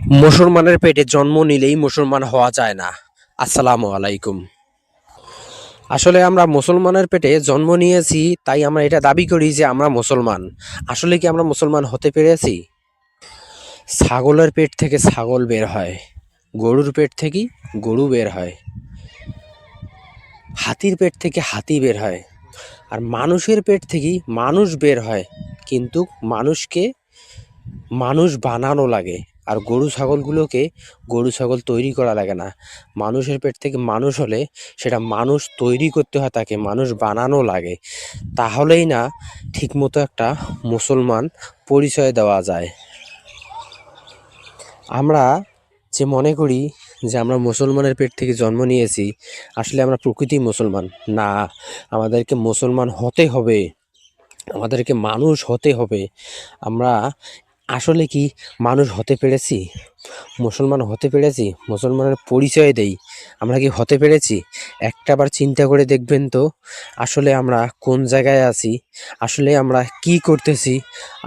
মুসলমানের পেটে জন্ম নিলেই মুসলমান হওয়া যায় না। আসসালামু আলাইকুম। আসলে আমরা মুসলমানের পেটে জন্ম নিয়েছি, তাই আমরা এটা দাবি করি যে আমরা মুসলমান। আসলে কি আমরা মুসলমান হতে পেরেছি? ছাগলের পেট থেকে ছাগল বের হয়, গরুর পেট থেকে গরু বের হয়, হাতির পেট থেকে হাতি বের হয়, আর মানুষের পেট থেকেই মানুষ বের হয়। কিন্তু মানুষকে মানুষ বানানো লাগে, আর গরু ছাগলগুলোকে গরু ছাগল তৈরি করা লাগে না। মানুষের পেট থেকে মানুষ হলে সেটা মানুষ তৈরি করতে হয়, তাকে মানুষ বানানো লাগে। তাহলেই না ঠিকমতো একটা মুসলমান পরিচয় দেওয়া যায়। আমরা যে মনে করি যে আমরা মুসলমানের পেট থেকে জন্ম নিয়েছি, আসলে আমরা প্রকৃতি মুসলমান না। আমাদেরকে মুসলমান হতে হবে, আমাদেরকে মানুষ হতে হবে। আমরা আসলে কি মানুষ হতে পেরেছি? মুসলমান হতে পেরেছি? মুসলমানের পরিচয় দেই, আমরা কি হতে পেরেছি? একটাবার চিন্তা করে দেখবেন তো, আসলে আমরা কোন জায়গায় আছি, আসলে আমরা কি করতেছি,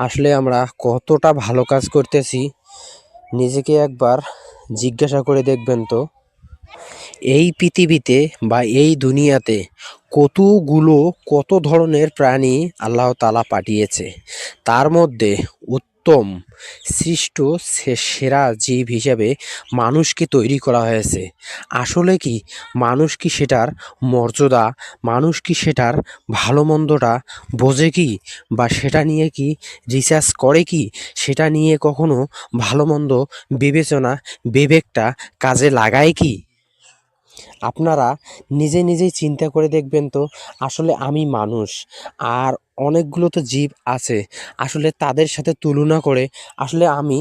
আসলে আমরা কতটা ভালো কাজ করতেছি, নিজেকে একবার জিজ্ঞাসা করে দেখবেন তো। এই পৃথিবীতে বা এই দুনিয়াতে কত ধরনের প্রাণী আল্লাহ তাআলা পাঠিয়েছে, তার মধ্যে উত্তম সৃষ্ট সেরা জীব হিসেবে মানুষকে তৈরি করা হয়েছে। আসলে কি মানুষ কি সেটার মর্যাদা, মানুষ কি সেটার ভালো মন্দটা বোঝে কি, বা সেটা নিয়ে কি রিসার্চ করে কি, সেটা নিয়ে কখনো ভালো মন্দ বিবেচনা বিবেকটা কাজে লাগায় কি? আপনারা নিজেই চিন্তা করে দেখবেন তো। আসলে আমি মানুষ, আর অনেকগুলো তো জীব আছে, আসলে তাদের সাথে তুলনা করে আসলে আমি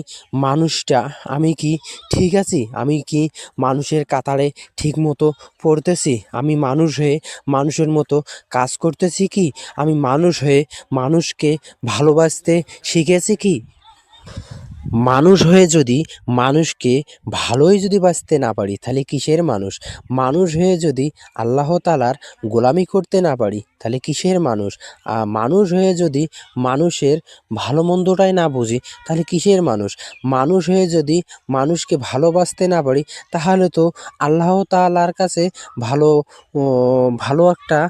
মানুষটা, আমি কি ঠিক আছি? আমি কি মানুষের কাতারে ঠিক মতো পড়তেছি? আমি মানুষ হয়ে মানুষের মতো কাজ করতেছি কি? আমি মানুষ হয়ে মানুষকে ভালোবাসতে শিখেছি কি? মানুষ হয়ে যদি মানুষকে ভালোই যদি বাঁচতে না পারি, তাহলে কিসের মানুষ? মানুষ হয়ে যদি আল্লাহ তাআলার গোলামি করতে না পারি, তাহলে কিসের মানুষ? মানুষ হয়ে যদি মানুষের ভালো মন্দটাই না বুঝি, তাহলে কিসের মানুষ? মানুষ হয়ে যদি মানুষকে ভালোবাসতে না পারি, তাহলে তো আল্লাহ তাআলার কাছে ভালো ভালো একটা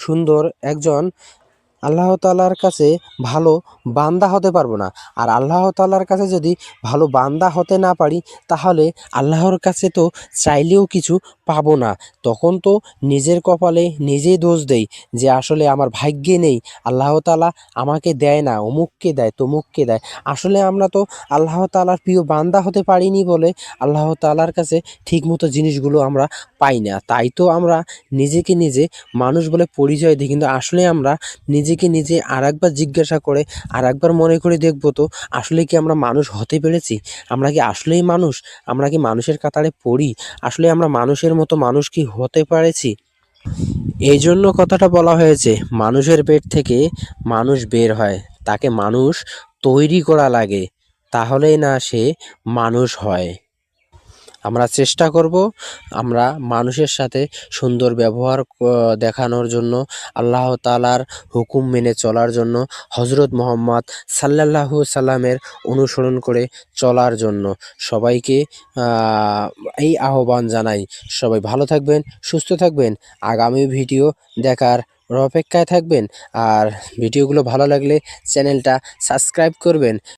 সুন্দর একজন আল্লাহ তাআলার কাছে ভালো বান্দা হতে পারবো না। আর আল্লাহ তাআলার কাছে যদি ভালো বান্দা হতে না পারি, তাহলে আল্লাহর কাছে তো চাইলেও কিছু পাবো না। তখন তো নিজের কপালে নিজেই দোষ দেই যে আসলে আমার ভাগ্যে নেই, আল্লাহ তাআলা আমাকে দেয় না, অমুককে দেয় তমুককে দেয়। আসলে আমরা তো আল্লাহ তাআলার প্রিয় বান্দা হতে পারিনি বলে আল্লাহ তাআলার কাছে ঠিকমতো জিনিসগুলো আমরা পাই না। তাই তো আমরা নিজেকে নিজে মানুষ বলে পরিচয় দিই, কিন্তু আসলে আমরা নিজেকে নিজে আরেকবার জিজ্ঞাসা করে আরেকবার মনে করে দেখব তো, আসলে কি আমরা মানুষ হতে পেরেছি? আমরা কি আসলেই মানুষ? আমরা কি মানুষের কাতারে পড়ি? আসলে আমরা মানুষের মতো মানুষ কি হতে পেরেছি? এই জন্য কথাটা বলা হয়েছে, মানুষের পেট থেকে মানুষ বের হয়, তাকে মানুষ তৈরি করা লাগে, তাহলেই না সে মানুষ হয়। আমরা চেষ্টা করব আমরা মানুষের সাথে সুন্দর ব্যবহার দেখানোর জন্য, আল্লাহ তাআলার হুকুম মেনে চলার জন্য, হজরত মুহাম্মদ সাল্লাল্লাহু সাল্লামের অনুসরণ করে চলার জন্য। সবাইকে এই আহ্বান জানাই। সবাই ভালো থাকবেন, সুস্থ থাকবেন, আগামী ভিডিও দেখার অপেক্ষায় থাকবেন। আর ভিডিওগুলো ভালো লাগলে চ্যানেলটা সাবস্ক্রাইব করবেন।